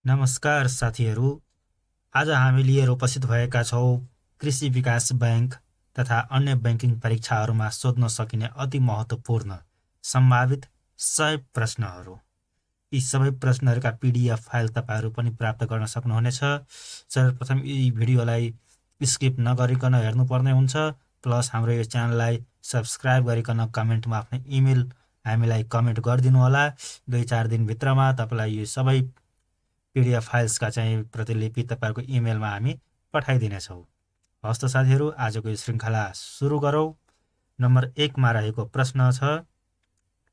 नमस्कार साथीहरू। आज हामी लिएर उपस्थित भएका छौँ कृषि विकास बैंक तथा अन्य बैंकिङ परीक्षाहरूमा सोध्न सकिने अति महत्त्वपूर्ण सम्भावित 100 प्रश्नहरू। यी सबै प्रश्नहरूका पीडीएफ फाइल तपाईहरू पनि प्राप्त गर्न सक्नुहुनेछ। सर्वप्रथम यी भिडियोलाई स्किप नगरिकन हेर्नुपर्ने हुन्छ, प्लस हाम्रो यो च्यानललाई सब्स्क्राइब गरिकन कमेन्टमा आफ्नो इमेल हामीलाई कमेन्ट गरिदिनु होला। 2-4 दिनभित्रमा तपाईलाई यो सबै पीडीएफ फाइल्सका चाहिँ प्रतिलिपि तपाईहरुको इमेलमा हामी पठाइदिनेछौँ। हस्त साथीहरू, आजको यो श्रृङ्खला सुरु गरौँ। नम्बर 1 मा रहेको प्रश्न छ,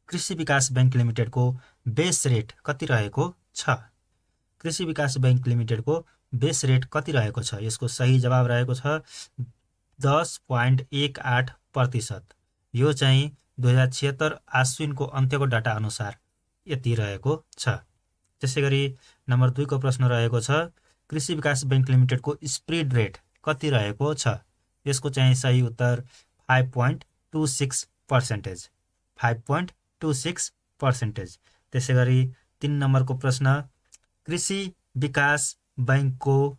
कृषि विकास बैंक लिमिटेडको बेस रेट कति रहेको छ? कृषि विकास बैंक लिमिटेडको बेस रेट कति रहेको छ? यसको सही जवाब रहेको छ 10.18%। यो चाहिँ 2076 आश्विनको अन्त्यको डाटा अनुसार यति रहेको छ। त्यसैगरी नम्बर 2 को प्रश्न रहेको छ, कृषि विकास बैंक लिमिटेडको स्प्रेड रेट कति रहेको छ? यसको चाहिँ सही उत्तर 5.26%। 5.26%। त्यसैगरी 3 नम्बरको प्रश्न, कृषि विकास बैंकको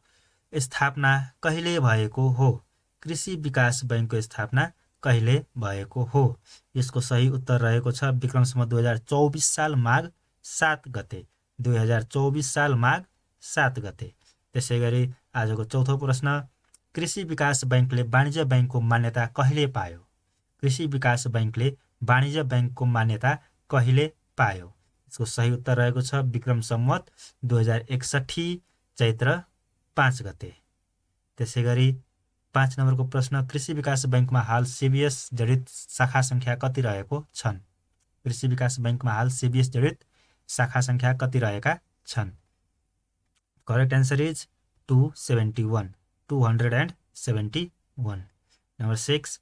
स्थापना कहिले भएको हो? कृषि विकास बैंकको स्थापना कहिले भएको हो? यसको सही उत्तर रहेको छ विक्रमसम्म 2024 साल माघ 7 गते। 2024 साल माघ 7 गते। त्यसैगरी आजको चौथो प्रश्न, कृषि विकास बैंकले वाणिज्य बैंकको मान्यता कहिले पायो? कृषि विकास बैंकले वाणिज्य बैंकको मान्यता कहिले पायो? यसको सही उत्तर रहेको छ विक्रम सम्वत 2061 चैत्र 5 गते। त्यसैगरी 5 नम्बरको प्रश्न, कृषि विकास बैंकमा हाल सीबीएस जडित शाखा संख्या कति रहेको छन्? कृषि विकास बैंकमा हाल सीबीएस जडित शाखा संख्या कति रहेका छन्? Correct answer is 271। 271। नम्बर 6,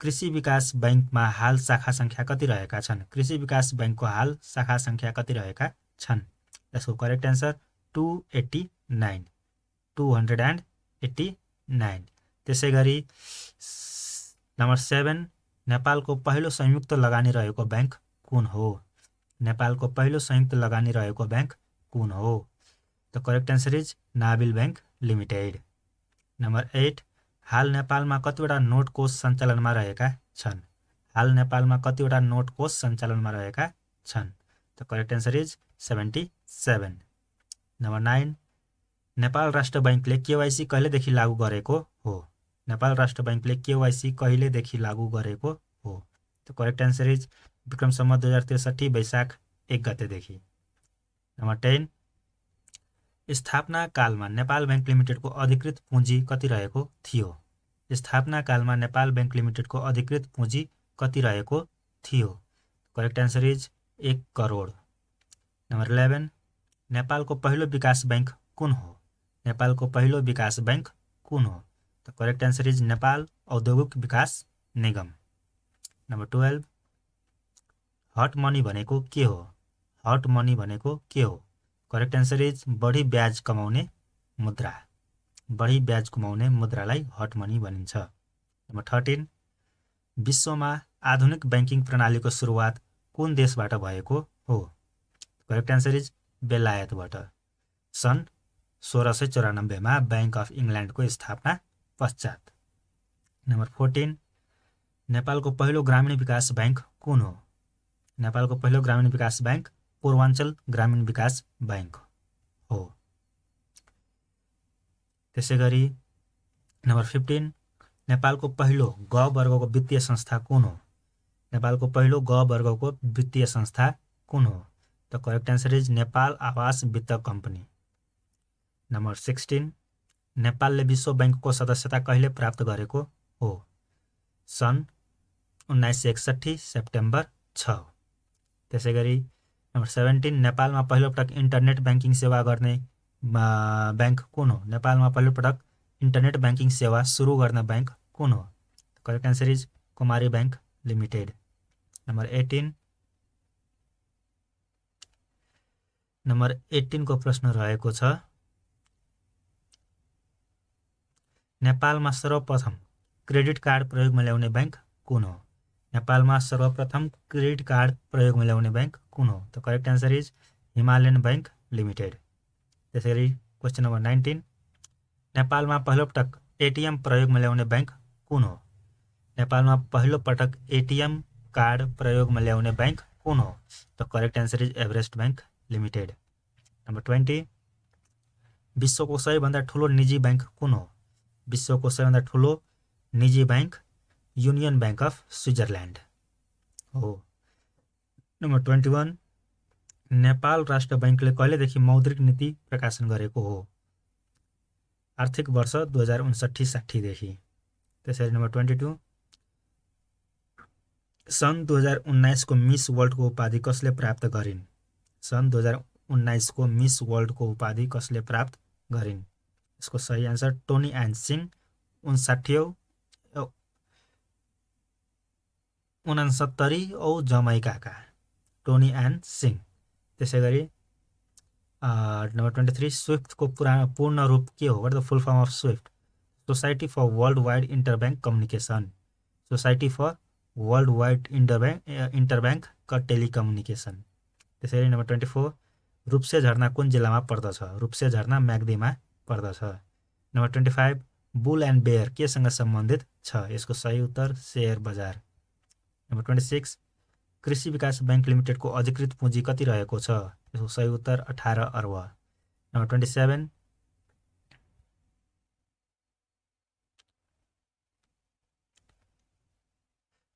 कृषि विकास बैंकमा हाल शाखा संख्या कति रहेका छन्? कृषि विकास बैंकको हाल शाखा संख्या कति रहेका छन्? यसको करेक्ट एन्सर 289। 289। त्यसैगरी नम्बर 7, नेपालको पहिलो संयुक्त लगानी रहेको बैंक कुन हो? नेपालको पहिलो संयुक्त लगानी रहेको बैंक कुन हो? The correct answer is Nabil bank limited. Number 8, हाल नेपालमा कतिवटा नोट कोष सञ्चालनमा रहेका छन्? हाल नेपालमा कतिवटा नोट कोष सञ्चालनमा रहेका छन्? The correct answer is 77। Number 9, Nepal राष्ट्र बैंकले केवाइसी कहिलेदेखि लागू गरेको हो? नेपाल राष्ट्र बैंकले केवाइसी कहिलेदेखि लागू गरेको हो? The correct answer is Vikram Samvat 2063 वैशाख 1 गतेदेखि। नम्बर 10, स्थापना कालमा नेपाल बैंक लिमिटेडको अधिकृत पुँजी कति रहेको थियो? स्थापना कालमा नेपाल बैंक लिमिटेडको अधिकृत पुँजी कति रहेको थियो? Correct answer is 1 crore. Number 11, नेपालको पहिलो विकास बैंक कुन हो? नेपालको पहिलो विकास बैंक कुन हो? The correct answer is Nepal औद्योगिक विकास निगम। नम्बर 12, हट मनी भनेको के हो? हट मनी भनेको के हो? करेक्ट एन्सर इज बढी ब्याज कमाउने मुद्रा। बढी ब्याज कमाउने मुद्रालाई हट मनी भनिन्छ। नम्बर 13, विश्वमा आधुनिक बैंकिङ प्रणालीको सुरुवात कुन देशबाट भएको हो? करेक्ट एन्सर इज बेलायतबाट। सन् 1694 मा बैंक अफ इङ्ल्यान्डको स्थापना पश्चात। नम्बर 14, नेपालको पहिलो ग्रामीण विकास बैंक कुन हो? नेपालको पहिलो ग्रामीण विकास बैंक पूर्वाञ्चल ग्रामीण विकास बैंक हो। त्यसैगरी नम्बर 15, नेपालको पहिलो ग वर्गको वित्तीय संस्था कुन हो? नेपालको पहिलो ग वर्गको वित्तीय संस्था कुन हो? The correct answer is Nepal आवास वित्त कम्पनी। नम्बर 16, नेपालले विश्व बैंकको सदस्यता कहिले प्राप्त गरेको हो? सन् 1961 सेप्टेम्बर 6। त्यसैगरी नम्बर 17, नेपालमा पहिलोपटक इन्टरनेट ब्याङ्किङ सेवा गर्ने बैंक कुन हो? नेपालमा पहिलोपटक इन्टरनेट ब्याङ्किङ सेवा सुरु गर्ने बैंक कुन हो? Correct answer is Kumari bank limited. Number 18 को प्रश्न रहेको छ, नेपालमा सर्वप्रथम क्रेडिट कार्ड प्रयोगमा ल्याउने बैंक कुन हो? नेपालमा सर्वप्रथम क्रेडिट कार्ड प्रयोगमा ल्याउने बैंक कुन हो? The correct answer is Himalayan bank limited. त्यसैगरी क्वेसन नम्बर 19 नेपालमा पहिलोपटक एटीएम प्रयोगमा ल्याउने बैंक कुन हो? नेपालमा पहिलो पटक एटीएम कार्ड प्रयोगमा ल्याउने बैंक कुन हो? The correct answer is Everest bank limited. Number 20 विश्वको सबैभन्दा ठुलो निजी बैंक कुन हो? विश्वको सबैभन्दा ठुलो निजी bank union bank of Switzerland हो। नम्बर 21 नेपाल राष्ट्र बैंकले कहिलेदेखि मौद्रिक नीति प्रकाशन गरेको हो? आर्थिक वर्ष 2059-60 देखि। त्यसैले नम्बर 22 सन् 2019 को मिस वर्ल्डको उपाधि कसले प्राप्त गरिन्? सन् 2019 को मिस वर्ल्डको उपाधि कसले प्राप्त गरिन्? यसको सही आन्सर टोनी एन सिंह 69 औ जमैकाका टोनी एन सिंह। त्यसैगरी नम्बर 23 स्विफ्टको पूर्ण रूप के हो? What the full form of SWIFT? Society for world wide interbank communication. Society for world wide interbank telecommunication. त्यसैगरी नम्बर 24 रूप्से झरना कुन जिल्लामा पर्दछ? रूप्से झरना म्याग्दीमा पर्दछ। नम्बर 25 बुल एन्ड बेयर केसँग सम्बन्धित छ? यसको सही उत्तर शेयर बजार। नम्बर 26 कृषि विकास बैंक लिमिटेडको अधिकृत पुँजी कति रहेको छ? यसको सही उत्तर 18 अर्ब। नम्बर 27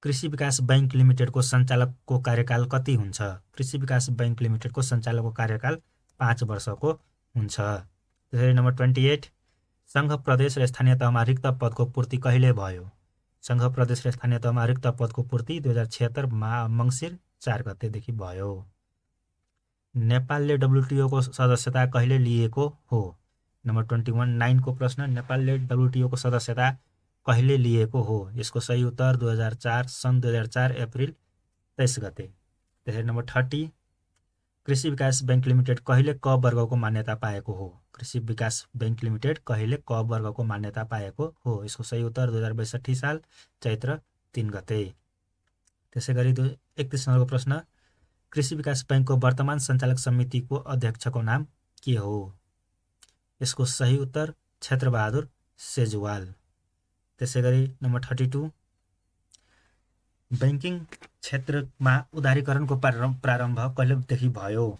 कृषि विकास बैंक लिमिटेडको सञ्चालकको कार्यकाल कति हुन्छ? कृषि विकास बैंक लिमिटेडको सञ्चालकको कार्यकाल 5 वर्षको हुन्छ। त्यसैगरी नम्बर 28 संघ प्रदेश र स्थानीय तहमा रिक्त पदको पूर्ति कहिले भयो? संघ प्रदेश र स्थानीय तहमा रिक्त पदको पूर्ति 2076 मङ्सिर 4 गतेदेखि भयो। नेपालले WTO को सदस्यता कहिले लिएको हो? नम्बर 21 को प्रश्न नेपालले WTO को सदस्यता कहिले लिएको हो? यसको सही उत्तर 2004 सन् 2004 अप्रिल 23 गते। त्यसैले नम्बर 30 कृषि विकास बैंक लिमिटेड कहिले क वर्गको मान्यता पाएको हो? कृषि विकास बैंक लिमिटेड कहिले क वर्गको मान्यता पाएको हो? यसको सही उत्तर 2062 साल चैत्र 3 गते। त्यसैगरी 31 नम्बरको प्रश्न कृषि विकास बैंकको वर्तमान सञ्चालक समितिको अध्यक्षको नाम के हो? यसको सही उत्तर क्षेत्रबहादुर सेजुवाल। त्यसैगरी नम्बर 32 बैंकिङ क्षेत्रमा उदारीकरणको प्रारम्भ कहिलेदेखि भयो?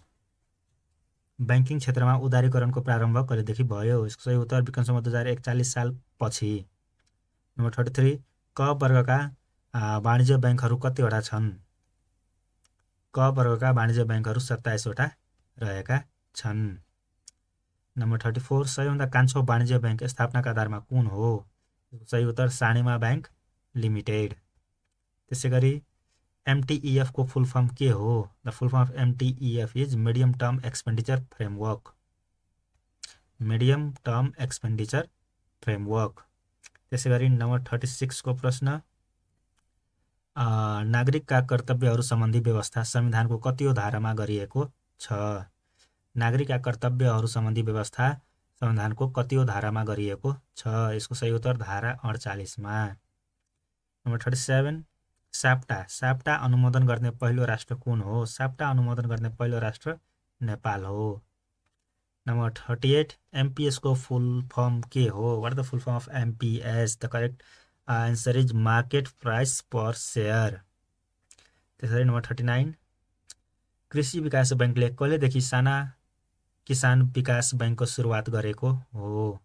बैंकिङ क्षेत्रमा उदारीकरणको प्रारम्भ कहिलेदेखि भयो? यसको सही उत्तर विक्रमसम्वत 2041 साल पछि। नम्बर 33 क वर्गका वाणिज्य बैंकहरू कतिवटा छन्? क वर्गका वाणिज्य बैंकहरू 27 वटा रहेका छन्। नम्बर 34 सबैभन्दा कान्छो वाणिज्य बैंक स्थापनाका आधारमा कुन हो? सही उत्तर सानिमा बैंक लिमिटेड। त्यसैगरी MTEF को फुल फर्म के हो? The full form of MTEF is medium term expenditure framework. Medium term expenditure framework. त्यसैगरी नम्बर 36 को प्रश्न नागरिकका कर्तव्यहरू सम्बन्धी व्यवस्था संविधानको कतिऔं धारामा गरिएको छ? नागरिकका कर्तव्यहरू सम्बन्धी व्यवस्था संविधानको कतिऔं धारामा गरिएको छ? यसको सही उत्तर धारा 48 मा। नम्बर 37 साप्टा अनुमोदन गर्ने पहिलो राष्ट्र कुन हो? साप्टा अनुमोदन गर्ने पहिलो राष्ट्र नेपाल हो। नम्बर 38 MPS को फुल फर्म के हो? What the full form of MPS? The correct answer is market price per share. त्यसैगरी नम्बर 39 कृषि विकास बैंकले कहिलेदेखि साना किसान विकास बैंकको सुरुवात गरेको हो?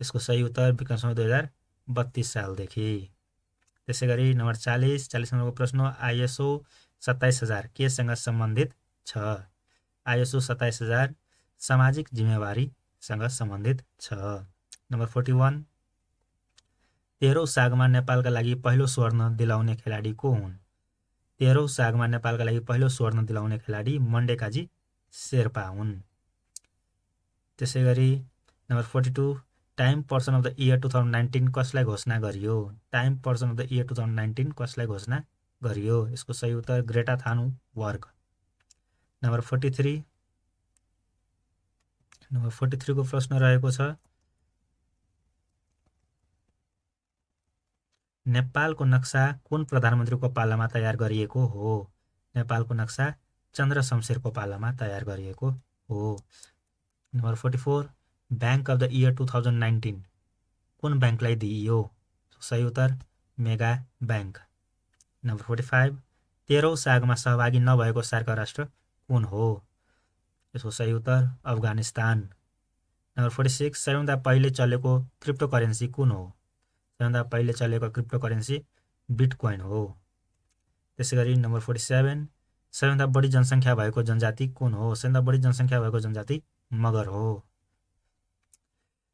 यसको सही उत्तर विक्रमसम्वत 2032 सालदेखि। त्यसैगरी नम्बर 40 नम्बरको प्रश्न ISO 27000 केसँग सम्बन्धित छ? ISO 27000 सामाजिक जिम्मेवारीसँग सम्बन्धित छ। नम्बर 41 13औं सागमा नेपालका लागि पहिलो स्वर्ण दिलाउने खेलाडी को हुन्? 13औं सागमा नेपालका लागि पहिलो स्वर्ण दिलाउने खेलाडी मण्डेकाजी शेर्पा हुन्। त्यसैगरी number 42 time person of the year 2019 कसलाई घोषणा गरियो? Time person of the year 2019 कसलाई घोषणा गरियो? यसको सही उत्तर ग्रेटा थनबर्ग। नम्बर 43 को प्रश्न रहेको छ नेपालको नक्सा कुन प्रधानमन्त्रीको पालामा तयार गरिएको हो? नेपालको नक्सा चन्द्र शमशेरको पालामा तयार गरिएको हो। Number 44 bank of the year 2019 कुन ब्याङ्कलाई दिइयो? सही उत्तर मेगा ब्याङ्क। नम्बर 45 13औं सागमा सहभागी नभएको सार्क राष्ट्र कुन हो? यसको सही उत्तर अफगानिस्तान। नम्बर 46 सबैभन्दा पहिले चलेको क्रिप्टो करेन्सी कुन हो? सबैभन्दा पहिले चलेको क्रिप्टो करेन्सी बिटकोइन हो। त्यसै गरी नम्बर 47 सबैभन्दा बढी जनसङ्ख्या भएको जनजाति कुन हो? सबैभन्दा बढी जनसङ्ख्या भएको जनजाति मगर हो।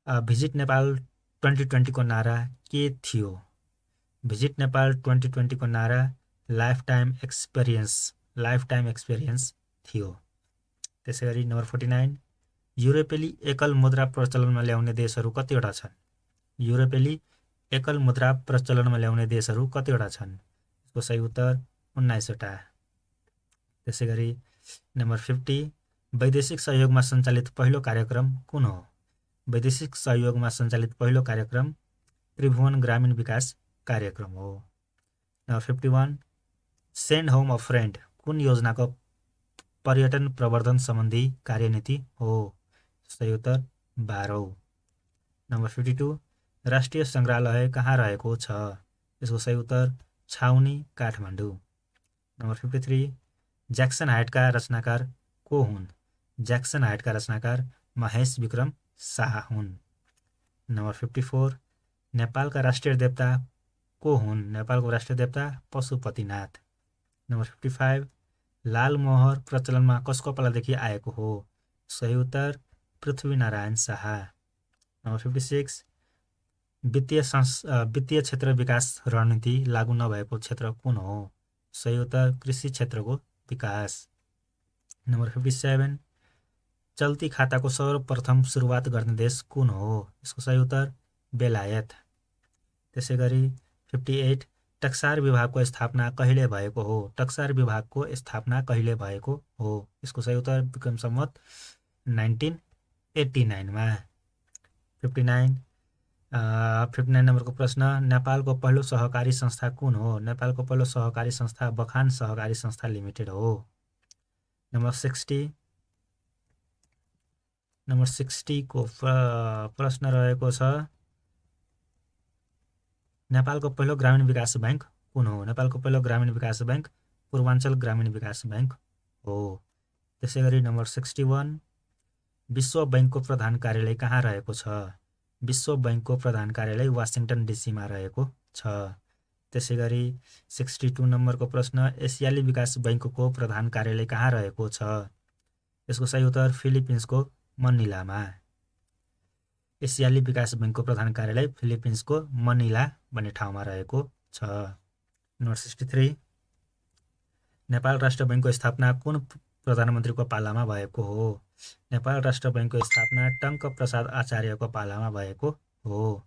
भिजिट नेपाल 2020 को नारा के थियो? भिजिट नेपाल 2020 को नारा लाइफ टाइम एक्सपिरियन्स थियो। त्यसै गरी नम्बर 49 युरोपेली एकल मुद्रा प्रचलनमा ल्याउने देशहरू कतिवटा छन्? युरोपेली एकल मुद्रा प्रचलनमा ल्याउने देशहरू कतिवटा छन्? यसको सही उत्तर 19 वटा। त्यसै गरी नम्बर 50 वैदेशिक सहयोगमा सञ्चालित पहिलो कार्यक्रम कुन हो? वैदेशिक सहयोगमा सञ्चालित पहिलो कार्यक्रम त्रिभुवन ग्रामीण विकास कार्यक्रम हो। Number 51 send home a friend कुन योजनाको पर्यटन प्रवर्धन सम्बन्धी कार्यनीति हो? सही उत्तर 12औं। नम्बर 52 राष्ट्रिय सङ्ग्रहालय कहाँ रहेको छ? यसको सही उत्तर छाउनी काठमाडौँ। नम्बर 53 ज्याक्सन हाइटका रचनाकार को हुन्? ज्याक्सन हाइटका रचनाकार महेश विक्रम शाह हुन्। नम्बर 54 नेपालका राष्ट्रिय देवता को हुन्? नेपालको राष्ट्रिय देवता पशुपतिनाथ। नम्बर 55 लाल मोहर प्रचलनमा कसको पालादेखि आएको हो? सही उत्तर पृथ्वीनारायण शाह। नम्बर 56 वित्तीय क्षेत्र विकास रणनीति लागू नभएको क्षेत्र कुन हो? सही उत्तर कृषि क्षेत्रको विकास। नम्बर 57 चल्ती खाताको सर्वप्रथम सुरुवात गर्ने देश कुन हो? यसको सही उत्तर बेलायत। त्यसै गरी 58 टक्सार विभागको स्थापना कहिले भएको हो? टक्सार विभागको स्थापना कहिले भएको हो? यसको सही उत्तर विक्रम सम्वत 1989 मा। 59 नम्बरको प्रश्न नेपालको पहिलो सहकारी संस्था कुन हो? नेपालको पहिलो सहकारी संस्था बखान सहकारी संस्था लिमिटेड हो। नम्बर 60 को प्रश्न रहेको छ नेपालको पहिलो ग्रामीण विकास ब्याङ्क कुन हो? नेपालको पहिलो ग्रामीण विकास ब्याङ्क पूर्वाञ्चल ग्रामीण विकास ब्याङ्क हो। त्यसै गरी नम्बर 61 विश्व बैङ्कको प्रधान कार्यालय कहाँ रहेको छ? विश्व बैङ्कको प्रधान कार्यालय वासिङटन डिसीमा रहेको छ। त्यसै गरी 62 नम्बरको प्रश्न एसियाली विकास बैङ्कको प्रधान कार्यालय कहाँ रहेको छ? यसको सही उत्तर फिलिपिन्सको मनिलामा। एसियाली विकास बैङ्कको प्रधान कार्यालय फिलिपिन्सको मनिला भन्ने ठाउँमा रहेको छ। नम्बर 63 नेपाल राष्ट्र बैङ्कको स्थापना कुन प्रधानमन्त्रीको पालामा भएको हो? नेपाल राष्ट्र बैङ्कको स्थापना टङ्क प्रसाद आचार्यको पालामा भएको हो।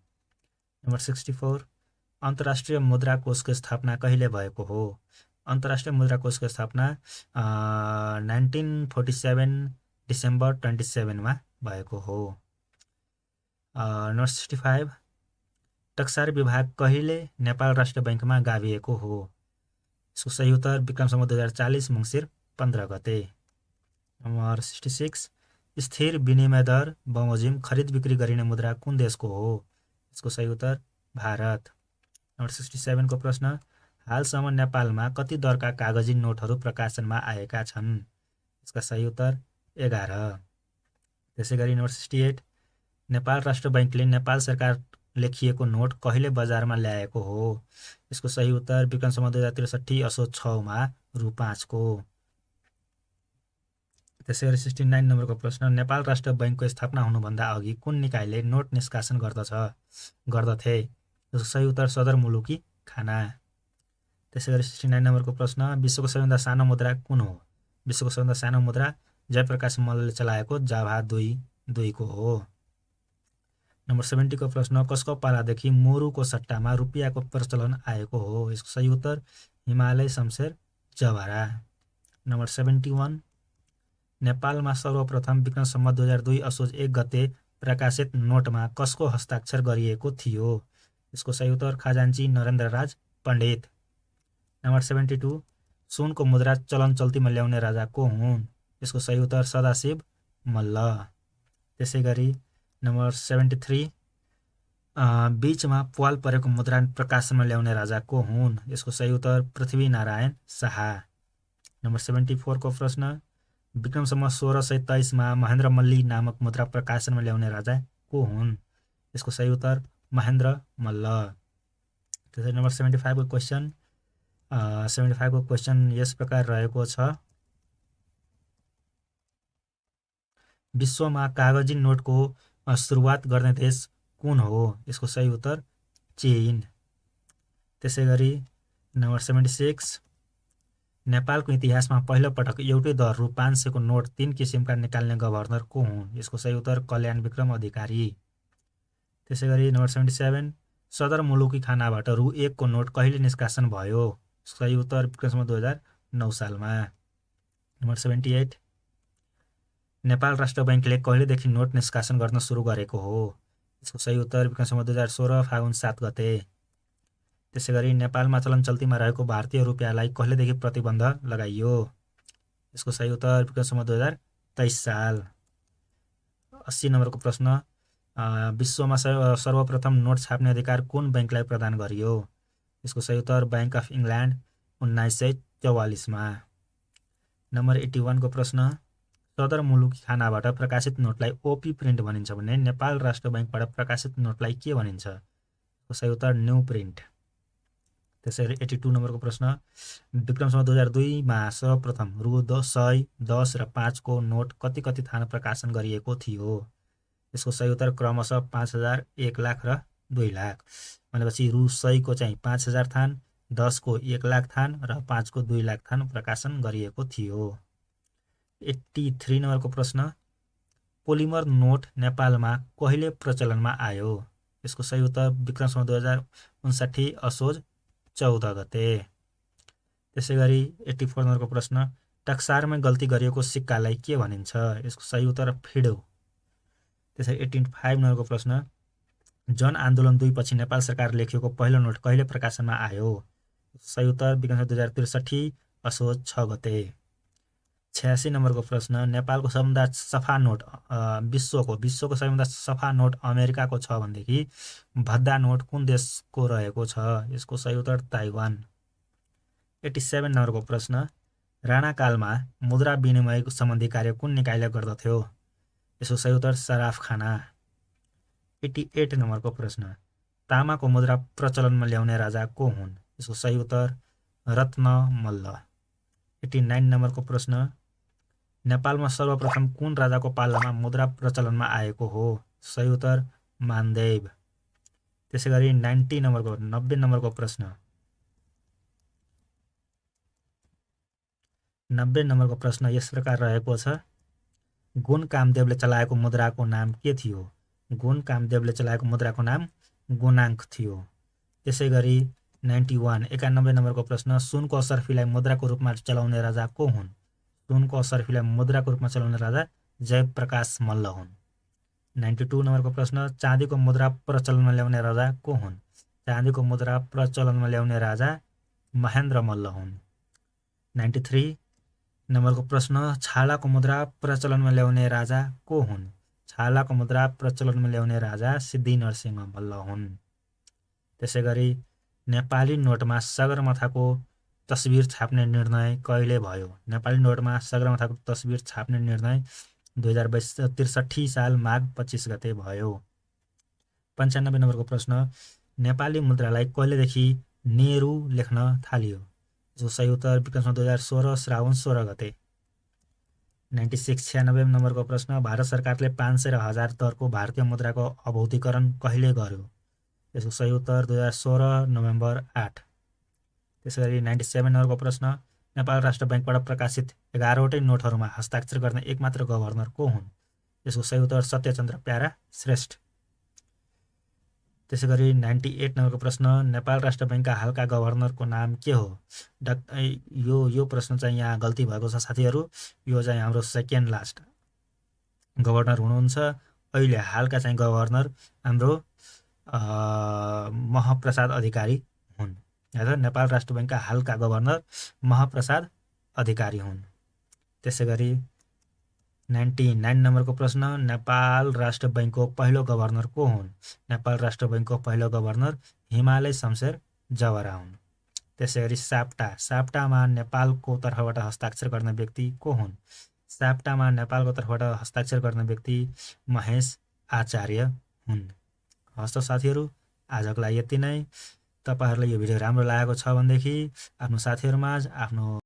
नम्बर 64 अन्तर्राष्ट्रिय मुद्रा कोषको स्थापना कहिले भएको हो? अन्तर्राष्ट्रिय मुद्रा कोषको स्थापना 1947 डिसेम्बर 27 मा भएको हो। नम्बर 65 टक्सार विभाग कहिले नेपाल राष्ट्र बैङ्कमा गाभिएको हो? यसको सही उत्तर विक्रम सम्वत 2040 मङ्सिर 15 गते। नम्बर 66 स्थिर विनिमय दर बमोजिम खरिद बिक्री गरिने मुद्रा कुन देशको हो? यसको सही उत्तर भारत। नम्बर 67 को प्रश्न हालसम्म नेपालमा कति दरका कागजी नोटहरू प्रकाशनमा आएका छन्? यसका सही उत्तर 11। त्यसै गरी नम्बर 68 नेपाल राष्ट्र बैङ्कले नेपाल सरकार लेखिएको नोट कहिले बजारमा ल्याएको हो? यसको सही उत्तर विक्रम सम्वत 2063 असोज 6 मा रु 5 को। त्यसै गरी 69 नम्बरको प्रश्न नेपाल राष्ट्र बैङ्कको स्थापना हुनुभन्दा अघि कुन निकायले नोट निष्कासन गर्दथे? यसको सही उत्तर सदरमुलुकी खाना। त्यसै गरी 69 नम्बरको प्रश्न विश्वको सबैभन्दा सानो मुद्रा कुन हो? विश्वको सबैभन्दा सानो मुद्रा जयप्रकाश मल्लले चलाएको जाभा 2 को हो। नम्बर 70 को प्रश्न कसको पालादेखि मोरुको सट्टामा रुपियाँको प्रचलन आएको हो? यसको सही उत्तर हिमालय शमशेर जवारा। नम्बर 71 नेपालमा सर्वप्रथम विक्रम सम्वत 2002 असोज 1 गते प्रकाशित नोटमा कसको हस्ताक्षर गरिएको थियो? यसको सही उत्तर खजान्ची नरेन्द्र राज पण्डित। नम्बर 72 सुनको मुद्रा चलन चल्तीमा ल्याउने राजा को हुन्? यसको सही उत्तर सदाशिव मल्ल। त्यसै गरी नम्बर 73 बीचमा प्वाल परेको मुद्रा प्रकाशनमा ल्याउने राजा को हुन्? यसको सही उत्तर पृथ्वीनारायण शाह। नम्बर 74 को प्रश्न विक्रमसम्म 1623 महेन्द्र मल्ली नामक मुद्रा प्रकाशनमा ल्याउने राजा को हुन्? यसको सही उत्तर महेन्द्र मल्ल। त्यसरी नम्बर 75 को क्वेसन 75 को क्वेसन यस प्रकार रहेको छ। विश्वमा कागजी नोटको सुरुवात गर्ने देश कुन हो? यसको सही उत्तर चीन। त्यसै गरी नम्बर 76 नेपालको इतिहासमा पहिलो पटक एउटै दर रु 500 को नोट 3 किसिमका निकाल्ने गभर्नर को हुन्? यसको सही उत्तर कल्याण विक्रम अधिकारी। त्यसै गरी नम्बर 77 सदरमुलुकी खानाबाट रु 1 को नोट कहिले निष्कासन भयो? सही उत्तर विक्रम 2009 सालमा। नम्बर 78 नेपाल राष्ट्र बैङ्कले कहिलेदेखि नोट निष्कासन गर्न सुरु गरेको हो? यसको सही उत्तर विक्रम 2016 फागुन 7 गते। त्यसै गरी नेपालमा चलन चल्तीमा रहेको भारतीय रुपियाँलाई कहिलेदेखि प्रतिबन्ध लगाइयो? यसको सही उत्तर विक्रम 2023 साल। 80 नम्बरको प्रश्न विश्वमा सर्वप्रथम नोट छाप्ने अधिकार कुन बैङ्कलाई प्रदान गरियो? यसको सही उत्तर बैंक अफ इङ्ल्यान्ड 1944 नम्बर 81 को प्रश्न सदरमुलुकी खानाबाट प्रकाशित नोटलाई ओपी प्रिन्ट भनिन्छ भने नेपाल राष्ट्र बैङ्कबाट प्रकाशित नोटलाई के भनिन्छ? यसको सही उत्तर न्यू प्रिन्ट। त्यसैगरी 82 नम्बरको प्रश्न विक्रम 2002 सर्वप्रथम रु 100, 10 र 5 को नोट कति कति थान प्रकाशन गरिएको थियो? यसको सही उत्तर क्रमशः 5000, 1 लाख र 2 लाख। भनेपछि रु 100 को चाहिँ 5000 थान, 10 को 1 लाख थान र 5 को 2 लाख थान प्रकाशन गरिएको थियो। 83 नम्बरको प्रश्न पोलिमर नोट नेपालमा कहिले प्रचलनमा आयो? यसको सही उत्तर विक्रम 2059 असोज 14 गते। त्यसै गरी 84 नम्बरको प्रश्न टक्सारमा गल्ती गरिएको सिक्कालाई के भनिन्छ? यसको सही उत्तर फिडो। त्यसै 85 नम्बरको प्रश्न जन आन्दोलन 2 पछि नेपाल सरकार लेखिएको पहिलो नोट कहिले प्रकाशनमा आयो? सही उत्तर विक्रम 2063 असोज 6 गते। 86 नम्बरको प्रश्न नेपालको सबभन्दा सफा नोट विश्वको सबभन्दा सफा नोट अमेरिकाको छ भनेदेखि भद्दा नोट कुन देशको रहेको छ? यसको सही उत्तर ताइवान। 87 नम्बरको प्रश्न राणाकालमा मुद्रा विनिमय सम्बन्धी कार्य कुन निकायले गर्दथ्यो? यसको सही उत्तर सराफखाना। 88 नम्बरको प्रश्न तामाको मुद्रा प्रचलनमा ल्याउने राजा को हुन्? यसको सही उत्तर रत्न मल्ल। 89 नम्बरको प्रश्न नेपालमा सर्वप्रथम कुन राजाको पालामा मुद्रा प्रचलनमा आएको हो? सही उत्तर मानदेव। त्यसै गरी 90 नम्बरको प्रश्न 90 नम्बरको प्रश्न यस प्रकार रहेको छ गुण कामदेवले चलाएको मुद्राको नाम के थियो? गुण कामदेवले चलाएको मुद्राको नाम गुणाङ्क थियो। त्यसै गरी 91 नम्बरको प्रश्न सुनको असर्फीलाई मुद्राको रूपमा चलाउने राजा को हुन्? सुनको असर्फीलाई मुद्राको रूपमा चलाउने राजा जयप्रकाश मल्ल हुन्। 92 नम्बरको प्रश्न चाँदीको मुद्रा प्रचलनमा ल्याउने राजा को हुन्? चाँदीको मुद्रा प्रचलनमा ल्याउने राजा महेन्द्र मल्ल हुन्। 93 नम्बरको प्रश्न छालाको मुद्रा प्रचलनमा ल्याउने राजा को हुन्? छालाको मुद्रा प्रचलनमा ल्याउने राजा सिद्धिनरसिंह मल्ल हुन्। त्यसै गरी नेपाली नोटमा सगरमाथाको तस्बिर छाप्ने निर्णय कहिले भयो? नेपाली नोटमा सगरमाथाको तस्बिर छाप्ने निर्णय 2063 साल माघ 25 गते भयो। 95 नम्बरको प्रश्न नेपाली मुद्रालाई कहिलेदेखि नेहरू लेख्न थालियो? जो सही उत्तर विक्रम 2016 श्रावण 16 गते। 96 नम्बरको प्रश्न भारत सरकारले 500 र 1000 दरको भारतीय मुद्राको अभौतिकरण कहिले गर्यो? यसको सही उत्तर 2016 नोभेम्बर 8। त्यसै गरी 97 नम्बरको प्रश्न नेपाल राष्ट्र बैङ्कबाट प्रकाशित 11वटै नोटहरूमा हस्ताक्षर गर्ने एकमात्र गभर्नर को हुन्? यसको सही उत्तर सत्यचन्द्र प्यारा श्रेष्ठ। त्यसै गरी 98 नम्बरको प्रश्न नेपाल राष्ट्र बैङ्कका हालका गभर्नरको नाम के हो? यो प्रश्न चाहिँ यहाँ गल्ती भएको छ साथीहरू। यो चाहिँ हाम्रो सेकेन्ड लास्ट गभर्नर हुनुहुन्छ। अहिले हालका चाहिँ गभर्नर हाम्रो महाप्रसाद अधिकारी हुन्। नेपाल राष्ट्र बैङ्कका हालका गभर्नर महाप्रसाद अधिकारी हुन्। त्यसै गरी 99 नम्बरको प्रश्न, नेपाल राष्ट्र बैंकको पहिलो गभर्नर को हुन्? नेपाल राष्ट्र बैंकको पहिलो गभर्नर हिमालय शमशेर जवरा हुन्। त्यसैगरी साप्टा, साप्टामा नेपालको तर्फबाट हस्ताक्षर गर्ने व्यक्ति को हुन्? साप्टामा नेपालको तर्फबाट हस्ताक्षर गर्ने व्यक्ति महेश आचार्य हुन्। हस्त साथीहरू, आजको लागि यति नै। तपाईहरुलाई यो भिडियो राम्रो लागेको छ भनेदेखि आफ्नो साथीहरुमाझ आफ्नो